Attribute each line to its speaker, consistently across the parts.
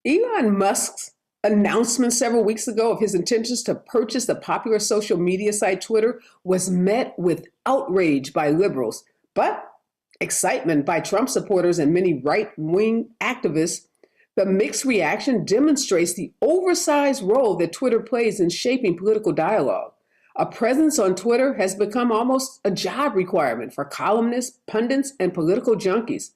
Speaker 1: Elon Musk's announcement several weeks ago of his intentions to purchase the popular social media site Twitter was met with outrage by liberals, but excitement by Trump supporters and many right wing activists. The mixed reaction demonstrates the oversized role that Twitter plays in shaping political dialogue. A presence on Twitter has become almost a job requirement for columnists, pundits, and political junkies.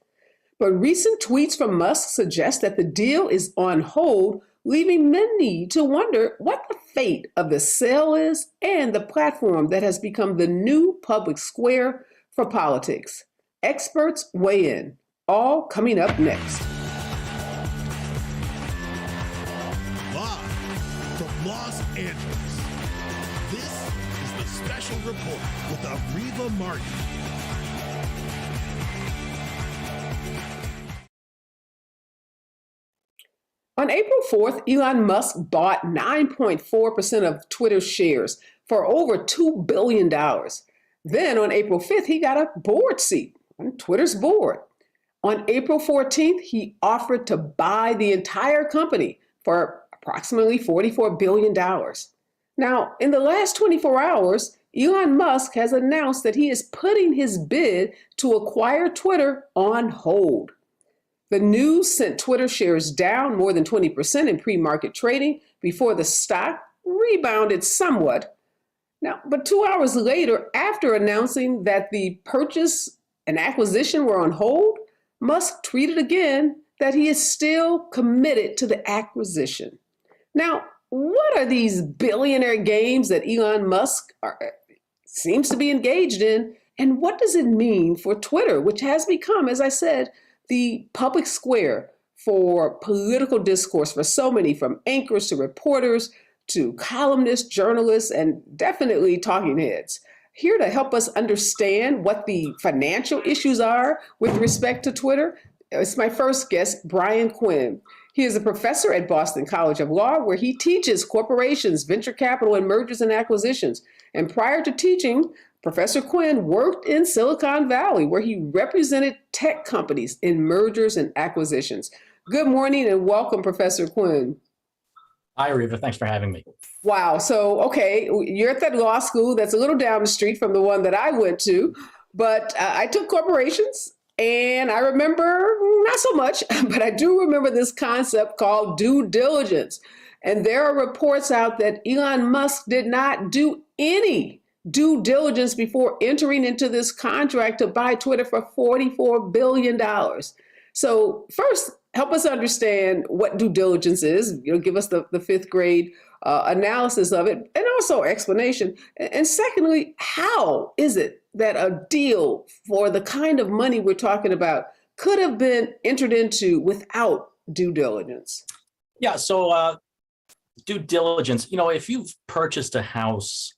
Speaker 1: But recent tweets from Musk suggest that the deal is on hold, leaving many to wonder what the fate of the sale is and the platform that has become the new public square for politics. Experts weigh in, all coming up next.
Speaker 2: Live from Los Angeles, this is the Special Report with Areva Martin.
Speaker 1: On April 4th, Elon Musk bought 9.4% of Twitter's shares for over $2 billion. Then on April 5th, he got a board seat on Twitter's board. On April 14th, he offered to buy the entire company for approximately $44 billion. Now, in the last 24 hours, Elon Musk has announced that he is putting his bid to acquire Twitter on hold. The news sent Twitter shares down more than 20% in pre-market trading before the stock rebounded somewhat. Now, but 2 hours later, after announcing that the purchase and acquisition were on hold, Musk tweeted again that he is still committed to the acquisition. Now, what are these billionaire games that Elon Musk seems to be engaged in, and what does it mean for Twitter, which has become, as I said, the public square for political discourse for so many, from anchors to reporters to columnists, journalists, and definitely talking heads? Here to help us understand what the financial issues are with respect to Twitter, it's my first guest, Brian Quinn. He is a professor at Boston College of Law, where he teaches corporations, venture capital, and mergers and acquisitions. And prior to teaching, Professor Quinn worked in Silicon Valley, where he represented tech companies in mergers and acquisitions. Good morning and welcome, Professor Quinn.
Speaker 3: Hi, Areva. Thanks for having me.
Speaker 1: Wow. So, okay, you're at that law school that's a little down the street from the one that I went to, but I took corporations, and I remember, not so much, but I do remember this concept called due diligence. And there are reports out that Elon Musk did not do any due diligence before entering into this contract to buy Twitter for $44 billion. So first, help us understand what due diligence is. Give us the fifth grade analysis of it, and also explanation. And secondly, how is it that a deal for the kind of money we're talking about could have been entered into without due diligence?
Speaker 3: Yeah, so due diligence, if you've purchased a house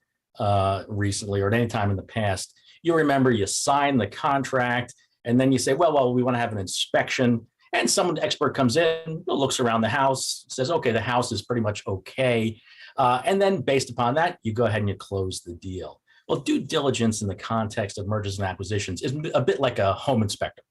Speaker 3: recently or at any time in the past, you remember you sign the contract and then you say, well, we want to have an inspection. And some expert comes in, looks around the house, says, okay, the house is pretty much okay. And then based upon that, you go ahead and you close the deal. Well, due diligence in the context of mergers and acquisitions is a bit like a home inspector,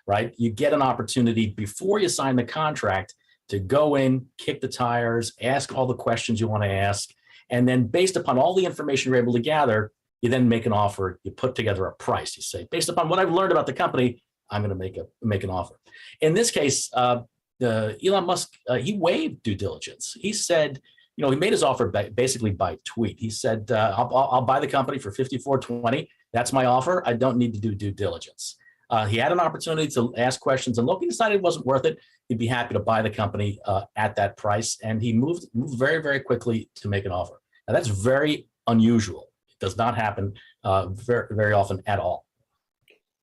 Speaker 3: right? You get an opportunity before you sign the contract to go in, kick the tires, ask all the questions you want to ask. And then based upon all the information you're able to gather, you then make an offer, you put together a price. You say, based upon what I've learned about the company, I'm going to make an offer. In this case, Elon Musk, he waived due diligence. He said, he made his offer basically by tweet. He said, I'll buy the company for $54.20. That's my offer. I don't need to do due diligence. He had an opportunity to ask questions, and look, he decided it wasn't worth it. He'd be happy to buy the company at that price, and he moved very, very quickly to make an offer. Now, that's very unusual. It does not happen very, very often at all.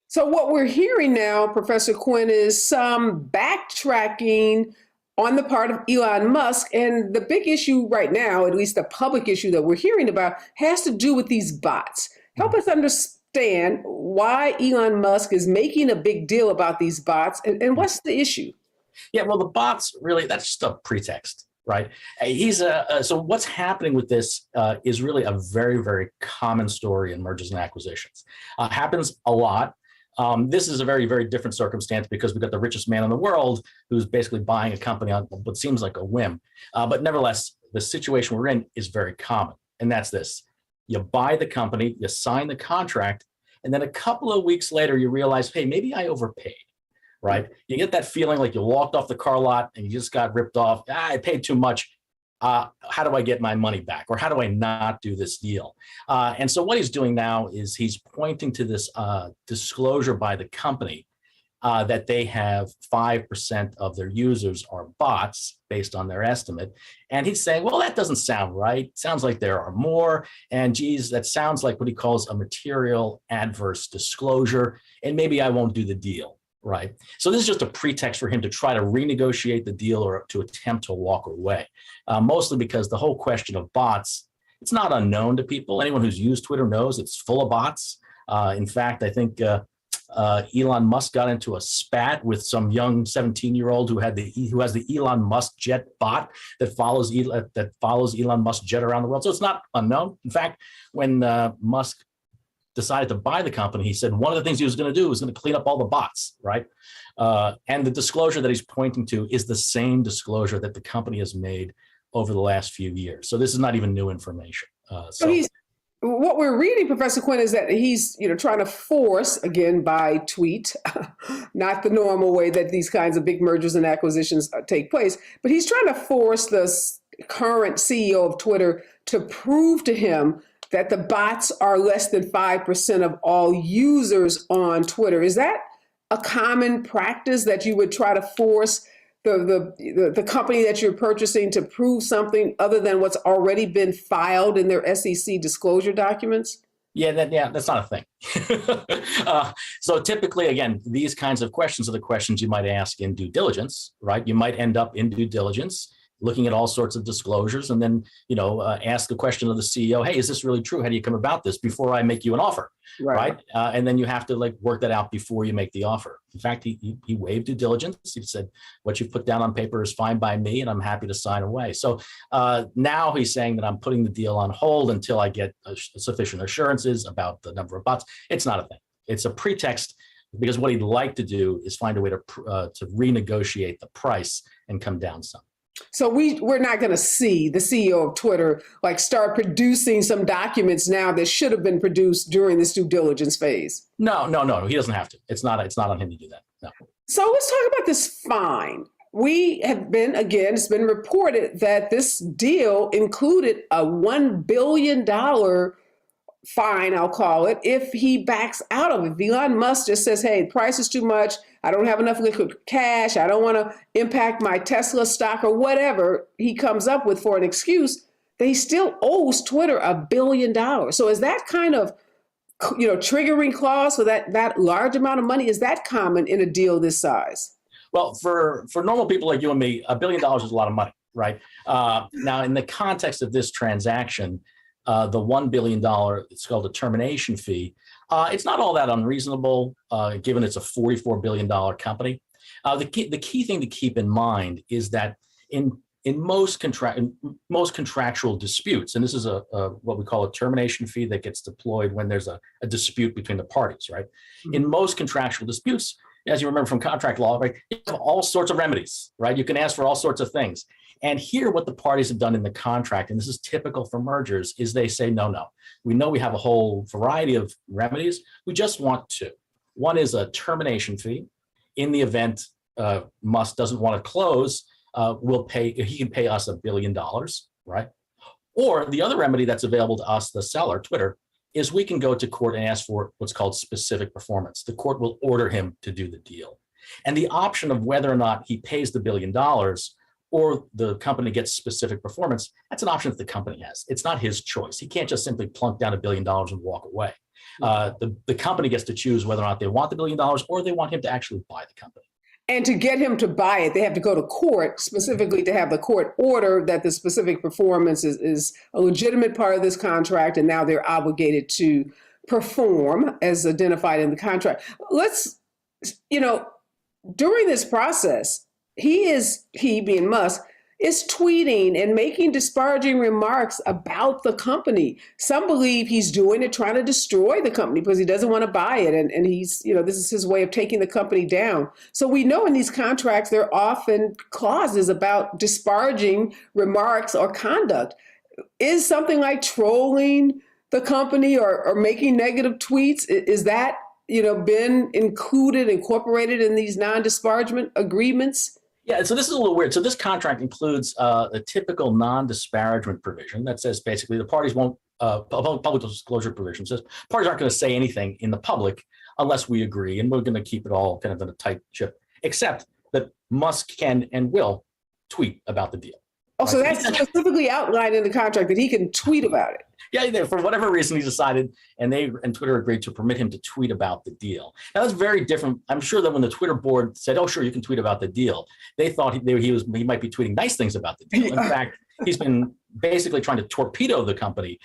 Speaker 1: So what we're hearing now, Professor Quinn, is some backtracking on the part of Elon Musk. And the big issue right now, at least the public issue that we're hearing about, has to do with these bots. Help us understand why Elon Musk is making a big deal about these bots, and what's the issue?
Speaker 3: Yeah, well, the bots, really, that's just a pretext, right? So what's happening with this is really a very, very common story in mergers and acquisitions. Happens a lot. This is a very, very different circumstance because we've got the richest man in the world who's basically buying a company on what seems like a whim. But nevertheless, the situation we're in is very common. And that's this. You buy the company, you sign the contract, and then a couple of weeks later, you realize, hey, maybe I overpaid, right? You get that feeling like you walked off the car lot and you just got ripped off. I paid too much. How do I get my money back? Or how do I not do this deal? And so what he's doing now is he's pointing to this disclosure by the company that they have 5% of their users are bots based on their estimate. And he's saying, well, that doesn't sound right. Sounds like there are more. And geez, that sounds like what he calls a material adverse disclosure. And maybe I won't do the deal. Right. So this is just a pretext for him to try to renegotiate the deal or to attempt to walk away, mostly because the whole question of bots, it's not unknown to people. Anyone who's used Twitter knows it's full of bots. In fact, I think Elon Musk got into a spat with some young 17-year-old who has the Elon Musk jet bot that follows Elon Musk jet around the world. So it's not unknown. In fact, when Musk decided to buy the company, he said one of the things he was going to do was going to clean up all the bots, right? And the disclosure that he's pointing to is the same disclosure that the company has made over the last few years. So this is not even new information.
Speaker 1: What we're reading, Professor Quinn, is that he's trying to force, again, by tweet, not the normal way that these kinds of big mergers and acquisitions take place, but he's trying to force the current CEO of Twitter to prove to him that the bots are less than 5% of all users on Twitter. Is that a common practice that you would try to force the company that you're purchasing to prove something other than what's already been filed in their SEC disclosure documents?
Speaker 3: Yeah, that's not a thing. So typically, again, these kinds of questions are the questions you might ask in due diligence, right? You might end up in due diligence looking at all sorts of disclosures and then, ask the question of the CEO, hey, is this really true? How do you come about this before I make you an offer, right? And then you have to work that out before you make the offer. In fact, he waived due diligence. He said, what you've put down on paper is fine by me and I'm happy to sign away. So now he's saying that I'm putting the deal on hold until I get sufficient assurances about the number of bots. It's not a thing. It's a pretext because what he'd like to do is find a way to renegotiate the price and come down some.
Speaker 1: So we're not going to see the CEO of Twitter start producing some documents now that should have been produced during this due diligence phase.
Speaker 3: No. He doesn't have to. It's not on him to do that. No.
Speaker 1: So let's talk about this fine. It's been reported that this deal included a $1 billion fine, I'll call it, if he backs out of it. Elon Musk just says, hey, the price is too much. I don't have enough liquid cash. I don't want to impact my Tesla stock or whatever he comes up with for an excuse. That he still owes Twitter $1 billion. So is that kind of, triggering clause for that large amount of money? Is that common in a deal this size?
Speaker 3: Well, for normal people like you and me, $1 billion is a lot of money, right? Now, in the context of this transaction, the $1 billion, it's called a termination fee. It's not all that unreasonable, given it's a $44 billion company. The key thing to keep in mind is that in most contractual disputes, and this is what we call a termination fee that gets deployed when there's a dispute between the parties, right? Mm-hmm. In most contractual disputes, as you remember from contract law, right, you have all sorts of remedies, right? You can ask for all sorts of things. And here, what the parties have done in the contract, and this is typical for mergers, is they say, no. We know we have a whole variety of remedies. We just want two. One is a termination fee. In the event Musk doesn't want to close, he can pay us $1 billion, right? Or the other remedy that's available to us, the seller, Twitter, is we can go to court and ask for what's called specific performance. The court will order him to do the deal. And the option of whether or not he pays the $1 billion or the company gets specific performance, that's an option that the company has. It's not his choice. He can't just simply plunk down $1 billion and walk away. The company gets to choose whether or not they want the $1 billion or they want him to actually buy the company.
Speaker 1: And to get him to buy it, they have to go to court, specifically to have the court order that the specific performance is a legitimate part of this contract, and now they're obligated to perform as identified in the contract. During this process, he being Musk, is tweeting and making disparaging remarks about the company. Some believe he's doing it trying to destroy the company because he doesn't want to buy it. And he's, this is his way of taking the company down. So we know in these contracts, there are often clauses about disparaging remarks or conduct. Is something like trolling the company or making negative tweets, is that, been incorporated in these non-disparagement agreements?
Speaker 3: Yeah, so this is a little weird. So this contract includes a typical non-disparagement provision that says basically the parties won't, public disclosure provision says parties aren't going to say anything in the public unless we agree, and we're going to keep it all kind of in a tight ship, except that Musk can and will tweet about the deal.
Speaker 1: Oh, so that's specifically outlined in the contract that he can tweet about it.
Speaker 3: Yeah, for whatever reason, he decided, and Twitter agreed to permit him to tweet about the deal. Now, that's very different. I'm sure that when the Twitter board said, "Oh, sure, you can tweet about the deal," they thought he might be tweeting nice things about the deal. In fact, he's been basically trying to torpedo the company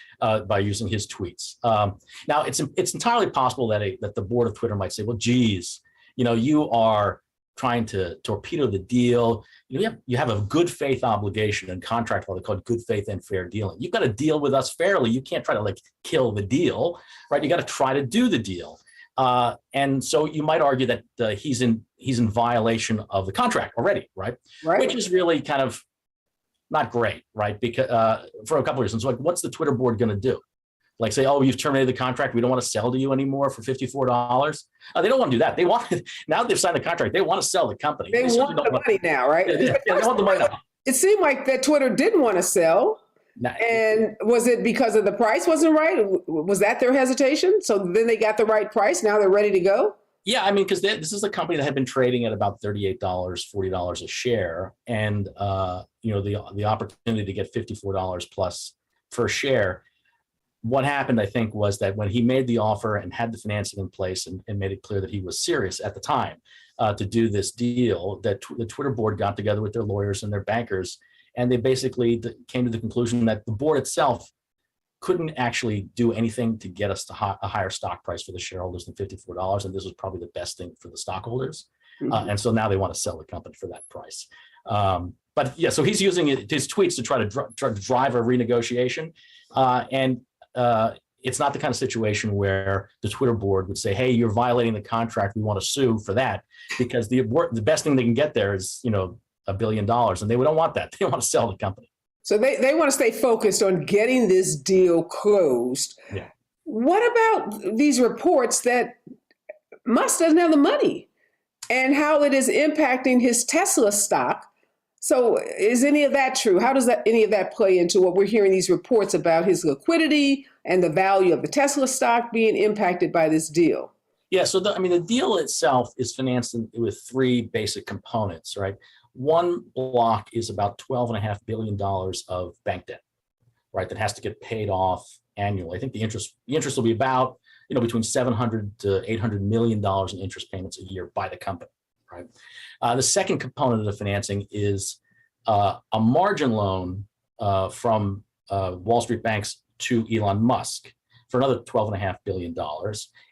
Speaker 3: by using his tweets. Now, it's entirely possible that the board of Twitter might say, "Well, geez, you are trying to torpedo the deal. You have a good faith obligation in contract law. They call it good faith and fair dealing. You've got to deal with us fairly. You can't try to kill the deal, right? You got to try to do the deal." And so you might argue that he's in violation of the contract already, right? Which is really kind of not great, right? Because for a couple of reasons, what's the Twitter board going to do? Say, "Oh, you've terminated the contract. We don't want to sell to you anymore for $54. They don't want to do that. They want now that they've signed the contract. They want to sell the company.
Speaker 1: They want the money now, right?
Speaker 3: Yeah, they want the money now.
Speaker 1: It seemed like that Twitter didn't want to sell. And was it because of the price wasn't right? Was that their hesitation? So then they got the right price. Now they're ready to go.
Speaker 3: Yeah, I mean, because this is a company that had been trading at about $38, $40 a share, and the opportunity to get $54 plus per share. What happened, I think, was that when he made the offer and had the financing in place and made it clear that he was serious at the time to do this deal, that the Twitter board got together with their lawyers and their bankers, and they basically came to the conclusion that the board itself couldn't actually do anything to get us to a higher stock price for the shareholders than $54, and this was probably the best thing for the stockholders. Mm-hmm. And so now they want to sell the company for that price. But yeah, so he's using his tweets to try to drive a renegotiation, and it's not the kind of situation where the Twitter board would say, "Hey, you're violating the contract. We want to sue for that," because the best thing they can get there is $1 billion, and they don't want that. They want to sell the company.
Speaker 1: So they want to stay focused on getting this deal closed. Yeah. What about these reports that Musk doesn't have the money and how it is impacting his Tesla stock? So is any of that true? How does any of that play into what we're hearing these reports about his liquidity and the value of the Tesla stock being impacted by this deal?
Speaker 3: Yeah, so the deal itself is financed with three basic components, right? One block is about $12.5 billion of bank debt, right, that has to get paid off annually. I think the interest will be about between $700 to $800 million in interest payments a year by the company. Right. The second component of the financing is a margin loan from Wall Street banks to Elon Musk for another $12.5 billion.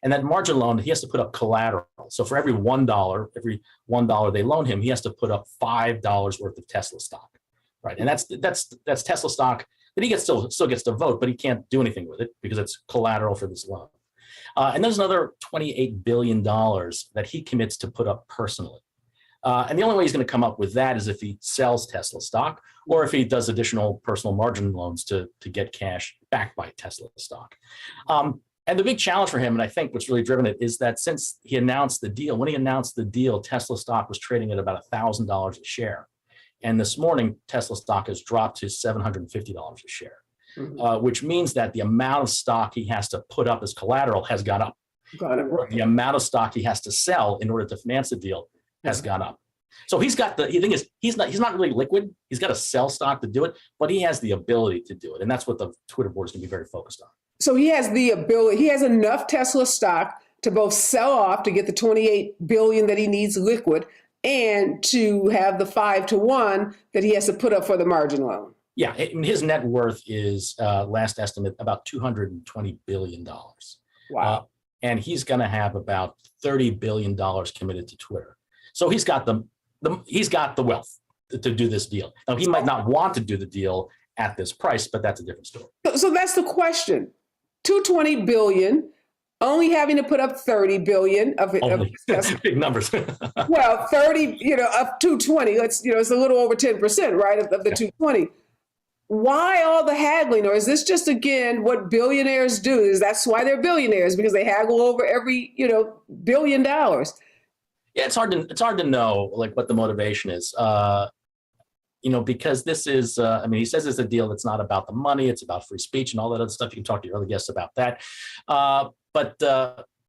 Speaker 3: And that margin loan, he has to put up collateral. So for every $1 they loan him, he has to put up $5 worth of Tesla stock. Right. And that's Tesla stock that he still gets to vote, but he can't do anything with it because it's collateral for this loan. And there's another $28 billion that he commits to put up personally. And the only way he's going to come up with that is if he sells Tesla stock or if he does additional personal margin loans to get cash backed by Tesla stock. And the big challenge for him, and I think what's really driven it, is that since he announced the deal, when he announced the deal, Tesla stock was trading at about $1,000 a share. And this morning, Tesla stock has dropped to $750 a share. Mm-hmm. Which means that the amount of stock he has to put up as collateral has gone up. The amount of stock he has to sell in order to finance the deal has gone up. So the thing is, he's not really liquid. He's got to sell stock to do it, but he has the ability to do it. And that's what the Twitter board is going to be very focused on.
Speaker 1: So he has the ability, he has enough Tesla stock to both sell off to get the $28 billion that he needs liquid and to have the 5-to-1 that he has to put up for the margin loan.
Speaker 3: Yeah, his net worth is last estimate about $220 billion.
Speaker 1: Wow.
Speaker 3: And he's going to have about $30 billion committed to Twitter. So he's got the wealth. to do this deal. Now, he might not want to do the deal at this price, but that's a different story.
Speaker 1: So that's the question. 220 billion, only having to put up 30 billion of it.
Speaker 3: That's big numbers.
Speaker 1: Well, 30, of 220, it's a little over 10%, right, of the 220. Why all the haggling? Or is this just, again, what billionaires do? Is that's why they're billionaires, because they haggle over every, $1 billion? Yeah,
Speaker 3: it's hard to know like what the motivation is. Because this is, he says it's a deal that's not about the money, it's about free speech and all that other stuff. You can talk to your other guests about that. But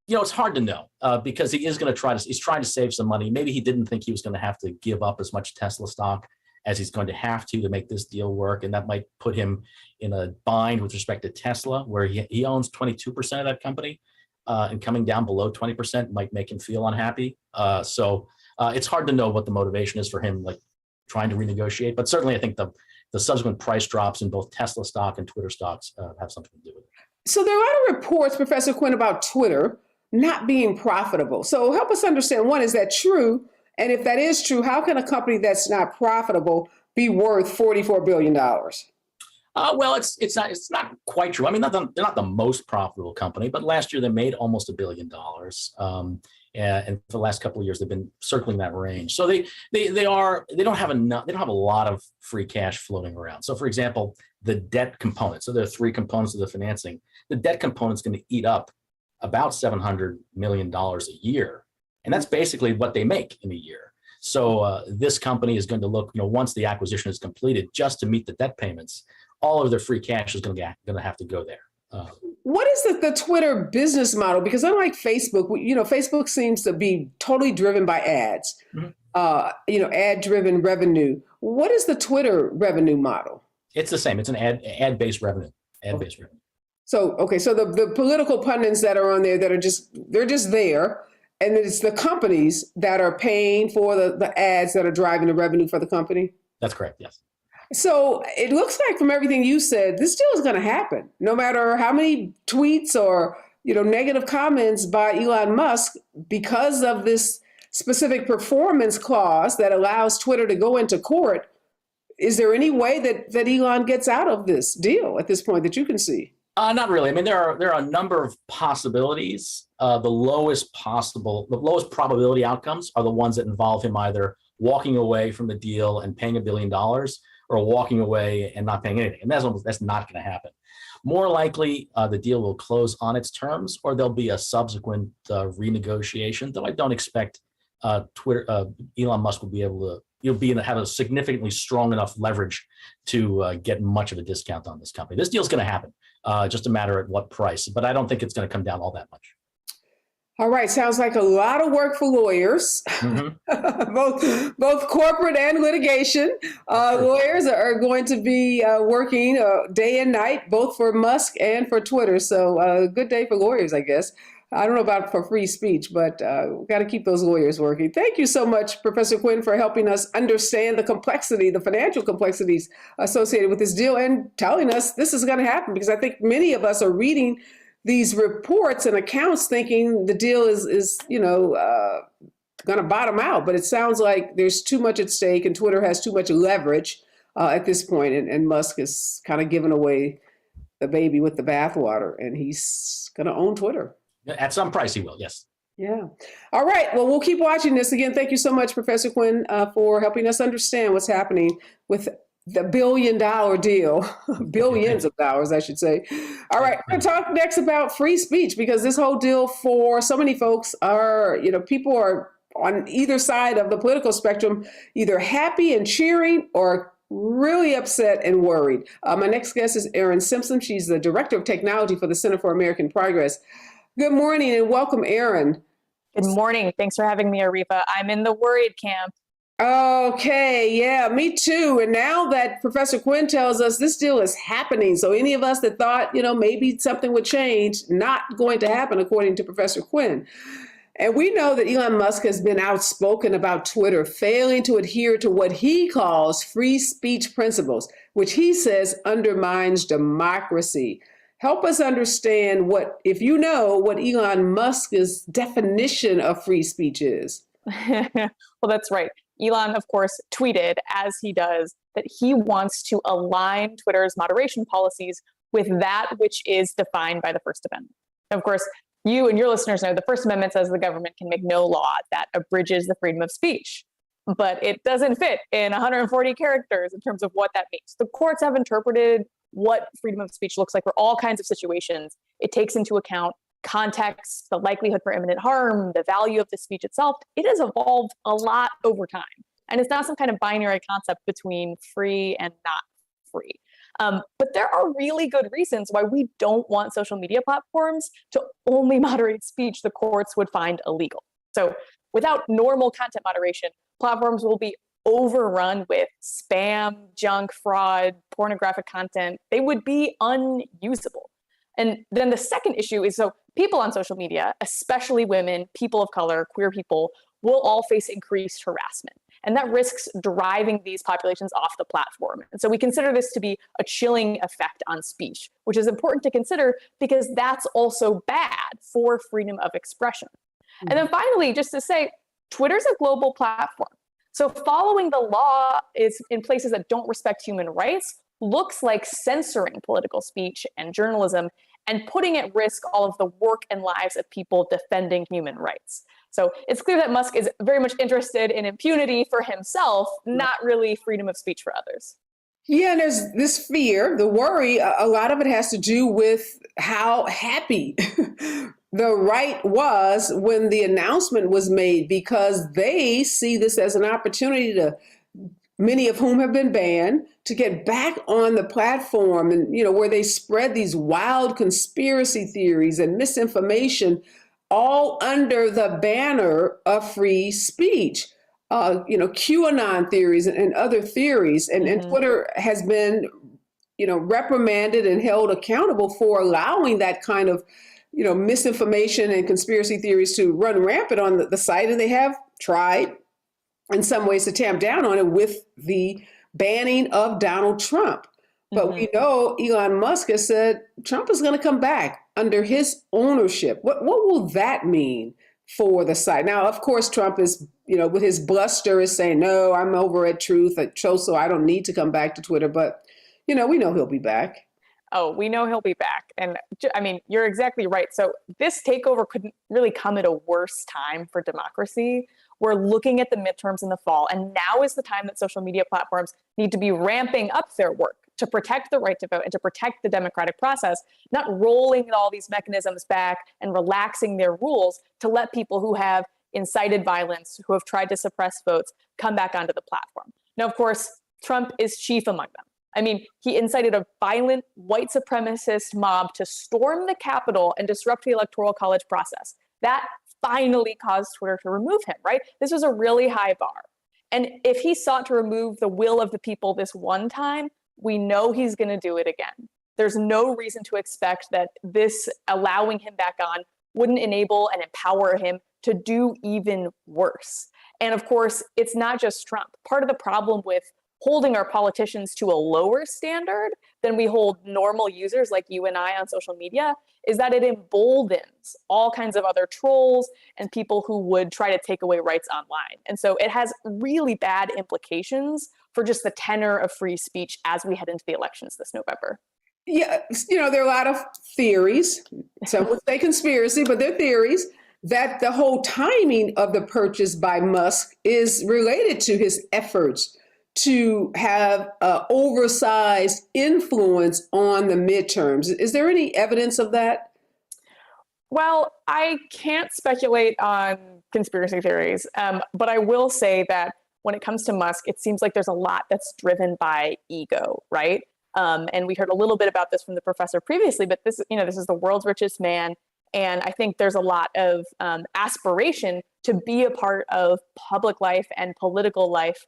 Speaker 3: it's hard to know because he is going to he's trying to save some money. Maybe he didn't think he was going to have to give up as much Tesla stock as he's going to have to make this deal work. And that might put him in a bind with respect to Tesla, where he owns 22% of that company, and coming down below 20% might make him feel unhappy. So it's hard to know what the motivation is for him, like trying to renegotiate. But certainly I think the subsequent price drops in both Tesla stock and Twitter stocks have something to do with it.
Speaker 1: So there are a lot of reports, Professor Quinn, about Twitter not being profitable. So help us understand, one, is that true? And if that is true, how can a company that's not profitable be worth $44 billion?
Speaker 3: Well, it's not quite true. I mean, they're not the most profitable company, but last year they made almost $1 billion. And for the last couple of years, they've been circling that range. So they don't have a lot of free cash floating around. So for example, the debt component. So there are three components of the financing. The debt component is going to eat up about $700 million a year. And that's basically what they make in a year. So this company is going to look, once the acquisition is completed, just to meet the debt payments, all of their free cash is going to have to go there.
Speaker 1: What is the Twitter business model? Because unlike Facebook, Facebook seems to be totally driven by ads, ad-driven revenue. What is the Twitter revenue model?
Speaker 3: It's the same. It's an ad-based revenue. Ad-based revenue.
Speaker 1: So the political pundits that are on there that they're just there, and it's the companies that are paying for the ads that are driving the revenue for the company?
Speaker 3: That's correct, yes.
Speaker 1: So it looks like from everything you said, this deal is going to happen, no matter how many tweets or negative comments by Elon Musk, because of this specific performance clause that allows Twitter to go into court. Is there any way that Elon gets out of this deal at this point that you can see?
Speaker 3: Not really. I mean, there are a number of possibilities. The lowest probability outcomes are the ones that involve him either walking away from the deal and paying $1 billion, or walking away and not paying anything. And that's not going to happen. More likely, the deal will close on its terms, or there'll be a subsequent renegotiation. Though I don't expect Elon Musk will be able to have a significantly strong enough leverage to get much of a discount on this company. This deal's going to happen. Just a matter at what price, but I don't think it's going to come down all that much.
Speaker 1: All right, sounds like a lot of work for lawyers, both corporate and litigation. Lawyers are going to be working day and night, both for Musk and for Twitter. So a good day for lawyers, I guess. I don't know about for free speech, but we've got to keep those lawyers working. Thank you so much, Professor Quinn, for helping us understand the financial complexities associated with this deal, and telling us this is going to happen, because I think many of us are reading these reports and accounts thinking the deal is going to bottom out. But it sounds like there's too much at stake, and Twitter has too much leverage at this point, and Musk is kind of giving away the baby with the bathwater, and he's going to own Twitter.
Speaker 3: At some price, he will, yes.
Speaker 1: Yeah. All right. Well, we'll keep watching this. Again, thank you so much, Professor Quinn, for helping us understand what's happening with the $1 billion deal, billions of dollars, I should say. All right. We're going to talk next about free speech, because this whole deal for so many folks people are on either side of the political spectrum, either happy and cheering or really upset and worried. My next guest is Erin Simpson. She's the Director of Technology for the Center for American Progress. Good morning and welcome, Erin.
Speaker 4: Good morning. Thanks for having me, Areva. I'm in the worried camp.
Speaker 1: Okay, yeah, me too. And now that Professor Quinn tells us this deal is happening, so any of us that thought, maybe something would change, not going to happen, according to Professor Quinn. And we know that Elon Musk has been outspoken about Twitter failing to adhere to what he calls free speech principles, which he says undermines democracy. Help us understand what Elon Musk's definition of free speech is.
Speaker 4: Well, that's right. Elon, of course, tweeted, as he does, that he wants to align Twitter's moderation policies with that which is defined by the First Amendment. Of course, you and your listeners know the First Amendment says the government can make no law that abridges the freedom of speech, but it doesn't fit in 140 characters in terms of what that means. The courts have interpreted what freedom of speech looks like for all kinds of situations. It takes into account context, the likelihood for imminent harm, the value of the speech itself. It has evolved a lot over time. And it's not some kind of binary concept between free and not free. But there are really good reasons why we don't want social media platforms to only moderate speech the courts would find illegal. So without normal content moderation, platforms will be overrun with spam, junk, fraud, pornographic content. They would be unusable. And then the second issue is, so people on social media, especially women, people of color, queer people, will all face increased harassment. And that risks driving these populations off the platform. And so we consider this to be a chilling effect on speech, which is important to consider because that's also bad for freedom of expression. Mm-hmm. And then finally, just to say, Twitter's a global platform. So following the law is in places that don't respect human rights looks like censoring political speech and journalism and putting at risk all of the work and lives of people defending human rights. So it's clear that Musk is very much interested in impunity for himself, not really freedom of speech for others.
Speaker 1: Yeah, and there's this fear, the worry, a lot of it has to do with how happy the right was when the announcement was made, because they see this as an opportunity to, many of whom have been banned, to get back on the platform and, where they spread these wild conspiracy theories and misinformation all under the banner of free speech. QAnon theories and other theories. And Twitter has been, reprimanded and held accountable for allowing that kind of, misinformation and conspiracy theories to run rampant on the site. And they have tried in some ways to tamp down on it with the banning of Donald Trump. But we know Elon Musk has said Trump is going to come back under his ownership. What will that mean for the site? Now, of course, Trump is, with his bluster is saying, no, I'm over at Truth, so I don't need to come back to Twitter. But, we know he'll be back.
Speaker 4: Oh, we know he'll be back. And I mean, you're exactly right. So this takeover couldn't really come at a worse time for democracy. We're looking at the midterms in the fall, and now is the time that social media platforms need to be ramping up their work to protect the right to vote and to protect the democratic process, not rolling all these mechanisms back and relaxing their rules to let people who have incited violence, who have tried to suppress votes, come back onto the platform. Now, of course, Trump is chief among them. I mean, he incited a violent white supremacist mob to storm the Capitol and disrupt the Electoral College process. That finally caused Twitter to remove him, right? This was a really high bar. And if he sought to remove the will of the people this one time, we know he's going to do it again. There's no reason to expect that this allowing him back on wouldn't enable and empower him to do even worse. And of course, it's not just Trump. Part of the problem with holding our politicians to a lower standard than we hold normal users like you and I on social media is that it emboldens all kinds of other trolls and people who would try to take away rights online. And so it has really bad implications for just the tenor of free speech as we head into the elections this November.
Speaker 1: Yeah, there are a lot of theories. Some would say conspiracy, but they're theories that the whole timing of the purchase by Musk is related to his efforts to have oversized influence on the midterms. Is there any evidence of that?
Speaker 4: Well, I can't speculate on conspiracy theories, but I will say that when it comes to Musk, it seems like there's a lot that's driven by ego, right? And we heard a little bit about this from the professor previously, but this is the world's richest man. And I think there's a lot of aspiration to be a part of public life and political life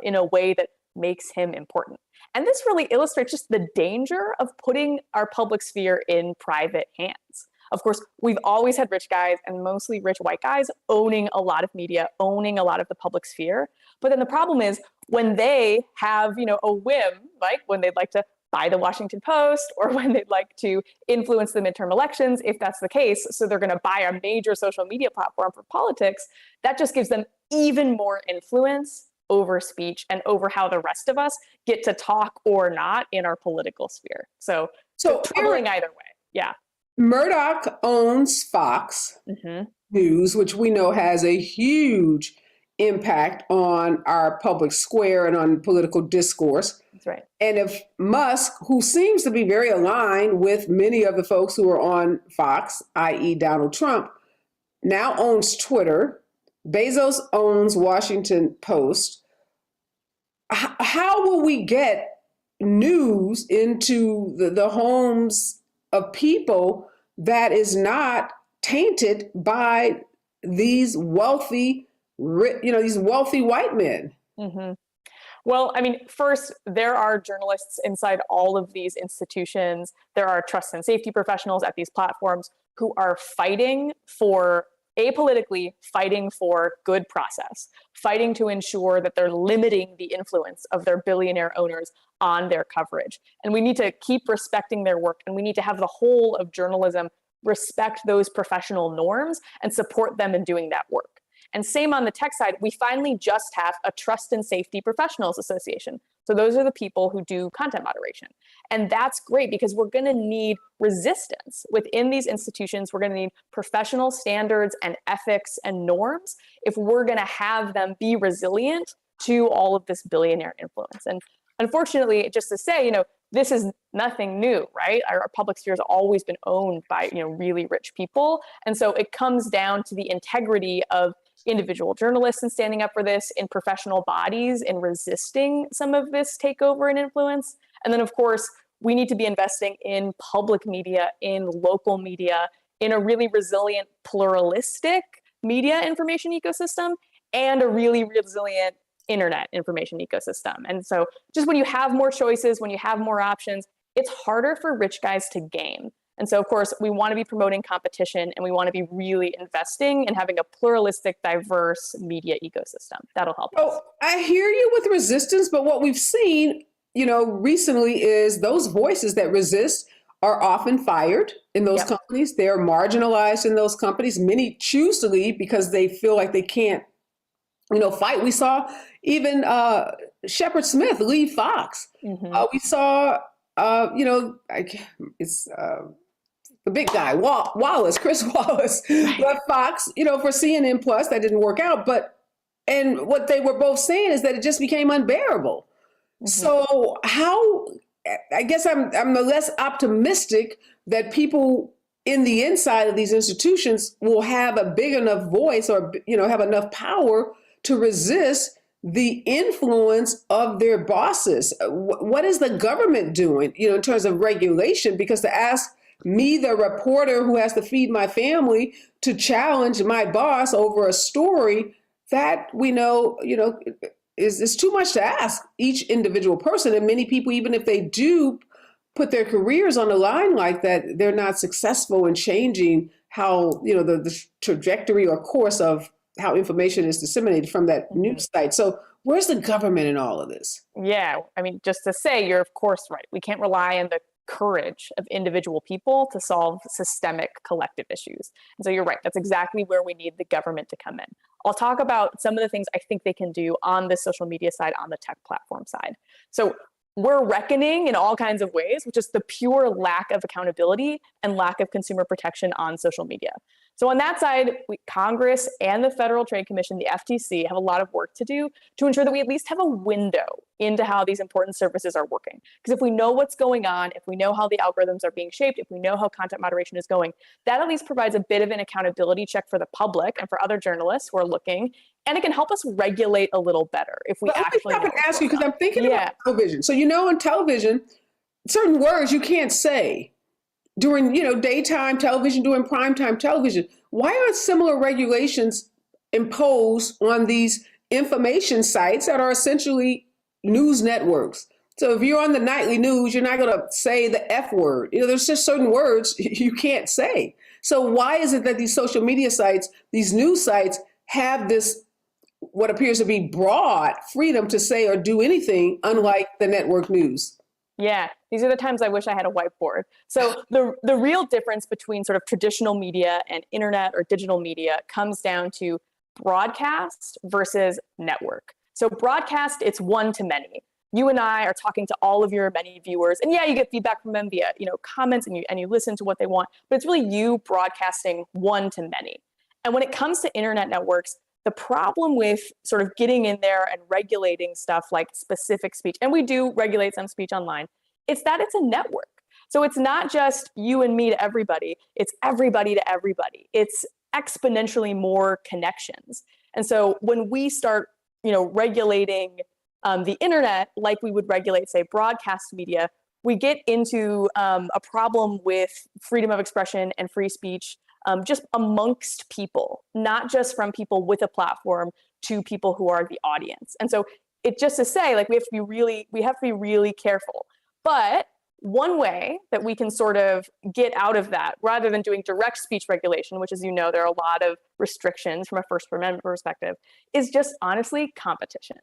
Speaker 4: in a way that makes him important. And this really illustrates just the danger of putting our public sphere in private hands. Of course, we've always had rich guys and mostly rich white guys owning a lot of media, owning a lot of the public sphere. But then the problem is when they have, a whim, like when they'd like to buy the Washington Post or when they'd like to influence the midterm elections, if that's the case, so they're going to buy a major social media platform for politics, that just gives them even more influence over speech and over how the rest of us get to talk or not in our political sphere. So troubling either way. Yeah.
Speaker 1: Murdoch owns Fox News, which we know has a huge impact on our public square and on political discourse.
Speaker 4: That's right.
Speaker 1: And if Musk, who seems to be very aligned with many of the folks who are on Fox, i.e. Donald Trump, now owns Twitter, Bezos owns Washington Post, how will we get news into the homes of people that is not tainted by these wealthy, these wealthy white men?
Speaker 4: Mm-hmm. Well, I mean, first, there are journalists inside all of these institutions. There are trust and safety professionals at these platforms who are fighting for, apolitically fighting for good process, fighting to ensure that they're limiting the influence of their billionaire owners on their coverage. And we need to keep respecting their work, and we need to have the whole of journalism respect those professional norms and support them in doing that work. And same on the tech side, we finally just have a Trust and Safety Professionals Association. So those are the people who do content moderation. And that's great because we're going to need resistance within these institutions. We're going to need professional standards and ethics and norms if we're going to have them be resilient to all of this billionaire influence. And unfortunately, just to say, this is nothing new, right? Our public sphere has always been owned by, really rich people. And so it comes down to the integrity of individual journalists in standing up for this, in professional bodies, in resisting some of this takeover and influence. And then, of course, we need to be investing in public media, in local media, in a really resilient, pluralistic media information ecosystem, and a really resilient internet information ecosystem. And so just when you have more choices, when you have more options, it's harder for rich guys to game. And so, of course, we want to be promoting competition, and we want to be really investing in having a pluralistic, diverse media ecosystem. That'll help us.
Speaker 1: Oh, I hear you with resistance, but what we've seen, recently is those voices that resist are often fired in those companies. They're marginalized in those companies. Many choose to leave because they feel like they can't, fight. We saw even Shepard Smith leave Fox. We saw, it's the big guy, Chris Wallace, left Fox, for CNN Plus. That didn't work out. And what they were both saying is that it just became unbearable. So I guess I'm less optimistic that people in the inside of these institutions will have a big enough voice or, have enough power to resist the influence of their bosses. What is the government doing, in terms of regulation? Because to ask me, the reporter who has to feed my family, to challenge my boss over a story that we know, is too much to ask each individual person. And many people, even if they do put their careers on the line like that, they're not successful in changing how, the trajectory or course of how information is disseminated from that news site. So where's the government in all of this?
Speaker 4: Yeah, I mean, just to say, you're of course right. We can't rely on the courage of individual people to solve systemic collective issues. And so you're right. That's exactly where we need the government to come in. I'll talk about some of the things I think they can do on the social media side, on the tech platform side. So we're reckoning in all kinds of ways with just the pure lack of accountability and lack of consumer protection on social media. So on that side, Congress and the Federal Trade Commission, the FTC, have a lot of work to do to ensure that we at least have a window into how these important services are working. Because if we know what's going on, if we know how the algorithms are being shaped, if we know how content moderation is going, that at least provides a bit of an accountability check for the public and for other journalists who are looking. And it can help us regulate a little better if we actually know.
Speaker 1: Let me stop and ask you, because I'm thinking about television. So, on television, certain words you can't say during, daytime television, during primetime television. Why aren't similar regulations imposed on these information sites that are essentially news networks? So if you're on the nightly news, you're not going to say the F word. There's just certain words you can't say. So why is it that these social media sites, these news sites, have this, what appears to be broad freedom to say or do anything, unlike the network news?
Speaker 4: Yeah, these are the times I wish I had a whiteboard. So the real difference between sort of traditional media and internet or digital media comes down to broadcast versus network. So broadcast, it's one to many. You and I are talking to all of your many viewers, and yeah, you get feedback from them via, comments, and you listen to what they want, but it's really you broadcasting one to many. And when it comes to internet networks, the problem with sort of getting in there and regulating stuff like specific speech, and we do regulate some speech online, it's that it's a network. So it's not just you and me to everybody, it's everybody to everybody. It's exponentially more connections. And so when we start, regulating the internet like we would regulate, say, broadcast media, we get into a problem with freedom of expression and free speech just amongst people, not just from people with a platform to people who are the audience. And so it just to say, like, we have to be really careful. But one way that we can sort of get out of that, rather than doing direct speech regulation, which, as you know, there are a lot of restrictions from a First Amendment perspective, is just honestly competition.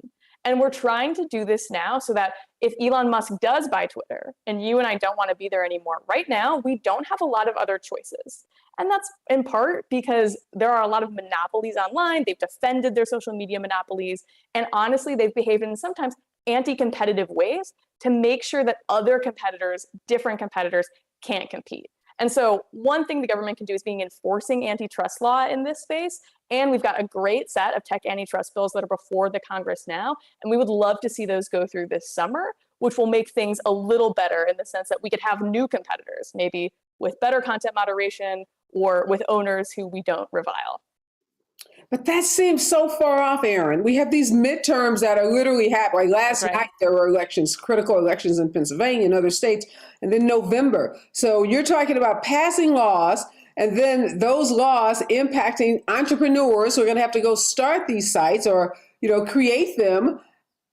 Speaker 4: And we're trying to do this now so that if Elon Musk does buy Twitter and you and I don't want to be there anymore, right now, we don't have a lot of other choices. And that's in part because there are a lot of monopolies online. They've defended their social media monopolies. And honestly, they've behaved in sometimes anti-competitive ways to make sure that other competitors, different competitors, can't compete. And so one thing the government can do is being enforcing antitrust law in this space. And we've got a great set of tech antitrust bills that are before the Congress now. And we would love to see those go through this summer, which will make things a little better in the sense that we could have new competitors, maybe with better content moderation or with owners who we don't revile.
Speaker 1: But that seems so far off, Aaron. We have these midterms that are literally happening. Like last night, there were elections, critical elections in Pennsylvania and other states, and then November. So you're talking about passing laws, and then those laws impacting entrepreneurs who are going to have to go start these sites or, create them.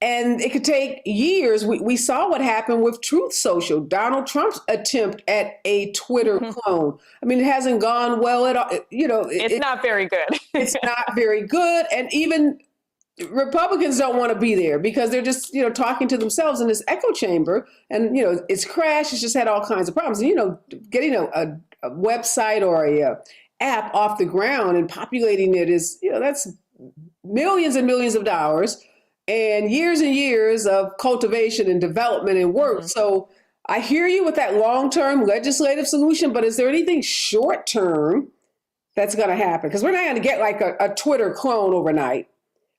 Speaker 1: And it could take years. We saw what happened with Truth Social, Donald Trump's attempt at a Twitter clone. I mean, it hasn't gone well at all.
Speaker 4: It's not very good.
Speaker 1: It's not very good. And even Republicans don't want to be there because they're just, talking to themselves in this echo chamber. And, it's crashed. It's just had all kinds of problems. And, getting a website or a app off the ground and populating it is, that's millions and millions of dollars. And years of cultivation and development and work. So I hear you with that long-term legislative solution, but is there anything short-term that's going to happen? Because we're not going to get like a Twitter clone overnight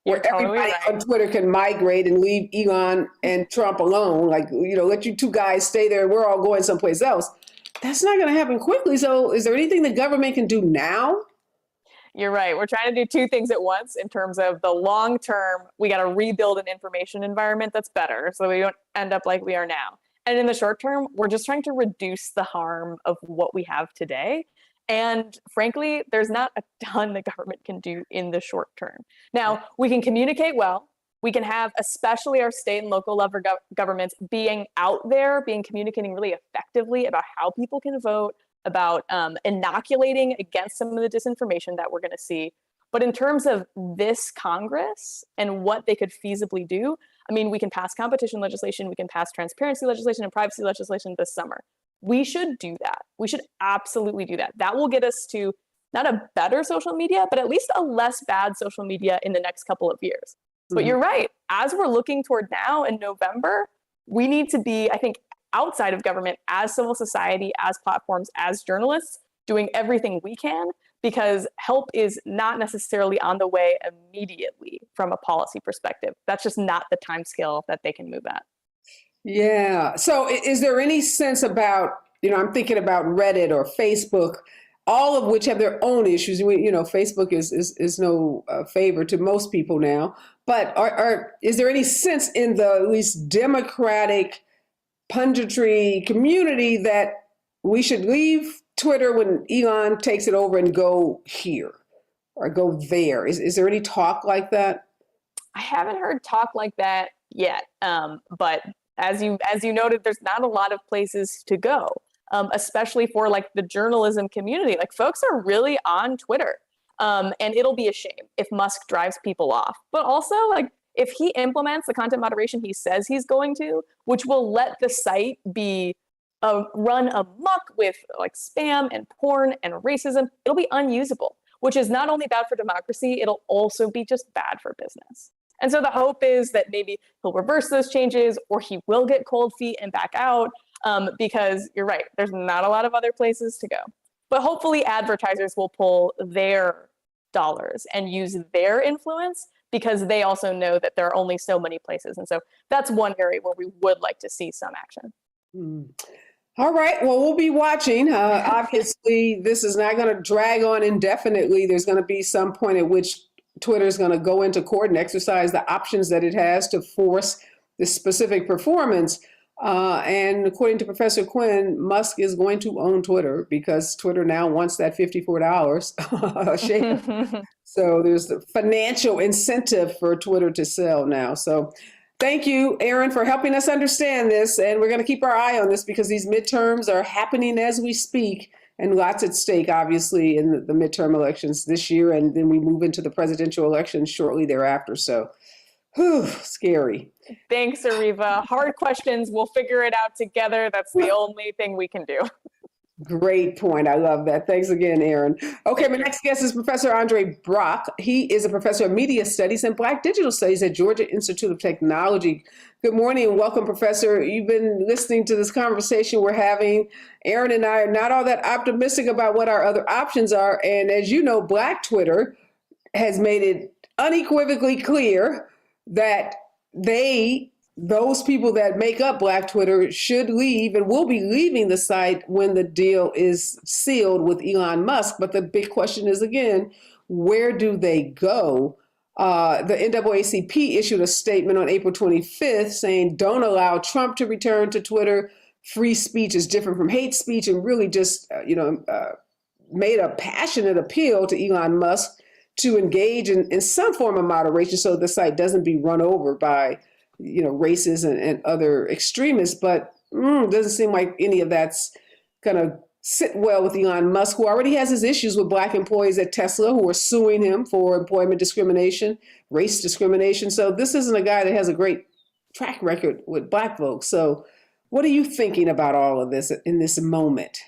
Speaker 1: where everybody on Twitter can migrate and leave Elon and Trump alone. Like, let you two guys stay there. We're all going someplace else. That's not going to happen quickly. So is there anything the government can do now?
Speaker 4: You're right. We're trying to do two things at once in terms of the long term. We got to rebuild an information environment that's better so we don't end up like we are now. And in the short term, we're just trying to reduce the harm of what we have today. And frankly, there's not a ton the government can do in the short term. Now, we can communicate well. We can have, especially our state and local level governments, being out there, communicating really effectively about how people can vote, about inoculating against some of the disinformation that we're going to see. But in terms of this Congress and what they could feasibly do, I mean, we can pass competition legislation, we can pass transparency legislation and privacy legislation this summer. We should do that. We should absolutely do that. That will get us to not a better social media, but at least a less bad social media in the next couple of years. But you're right. As we're looking toward now in November, we need to be, I think, outside of government, as civil society, as platforms, as journalists, doing everything we can, because help is not necessarily on the way immediately from a policy perspective. That's just not the timescale that they can move at.
Speaker 1: Yeah. So is there any sense about, I'm thinking about Reddit or Facebook, all of which have their own issues. Facebook is no favor to most people now. But is there any sense in the at least Democratic punditry community that we should leave Twitter when Elon takes it over and go here or go there? Is there any talk like that?
Speaker 4: I haven't heard talk like that yet. But as you noted, there's not a lot of places to go, especially for like the journalism community. Like folks are really on Twitter. And it'll be a shame if Musk drives people off. But also, like, if he implements the content moderation he says he's going to, which will let the site be run amok with like spam and porn and racism, it'll be unusable, which is not only bad for democracy, it'll also be just bad for business. And so the hope is that maybe he'll reverse those changes, or he will get cold feet and back out, because you're right, there's not a lot of other places to go. But hopefully advertisers will pull their dollars and use their influence, because they also know that there are only so many places. And so that's one area where we would like to see some action.
Speaker 1: All right. Well, we'll be watching. Obviously, this is not going to drag on indefinitely. There's going to be some point at which Twitter is going to go into court and exercise the options that it has to force this specific performance. And according to Professor Quinn, Musk is going to own Twitter because Twitter now wants that $54 share. So there's the financial incentive for Twitter to sell now. So thank you, Aaron, for helping us understand this. And we're going to keep our eye on this because these midterms are happening as we speak, and lots at stake, obviously, in the midterm elections this year. And then we move into the presidential election shortly thereafter. So, whew, scary.
Speaker 4: Thanks, Areva. Hard questions. We'll figure it out together. That's the only thing we can do.
Speaker 1: Great point. I love that. Thanks again, Aaron. Okay, my next guest is Professor Andre Brock. He is a professor of media studies and Black digital studies at Georgia Institute of Technology. Good morning and welcome, Professor. You've been listening to this conversation we're having. Aaron and I are not all that optimistic about what our other options are. And as you know, Black Twitter has made it unequivocally clear that those people that make up Black Twitter should leave and will be leaving the site when the deal is sealed with Elon Musk. But the big question is, again, where do they go? The NAACP issued a statement on April 25th saying, don't allow Trump to return to Twitter. Free speech is different from hate speech, and really just, made a passionate appeal to Elon Musk to engage in some form of moderation so the site doesn't be run over by racists and other extremists. But doesn't seem like any of that's going to sit well with Elon Musk, who already has his issues with Black employees at Tesla who are suing him for employment discrimination, race discrimination. So this isn't a guy that has a great track record with Black folks. So what are you thinking about all of this in this moment?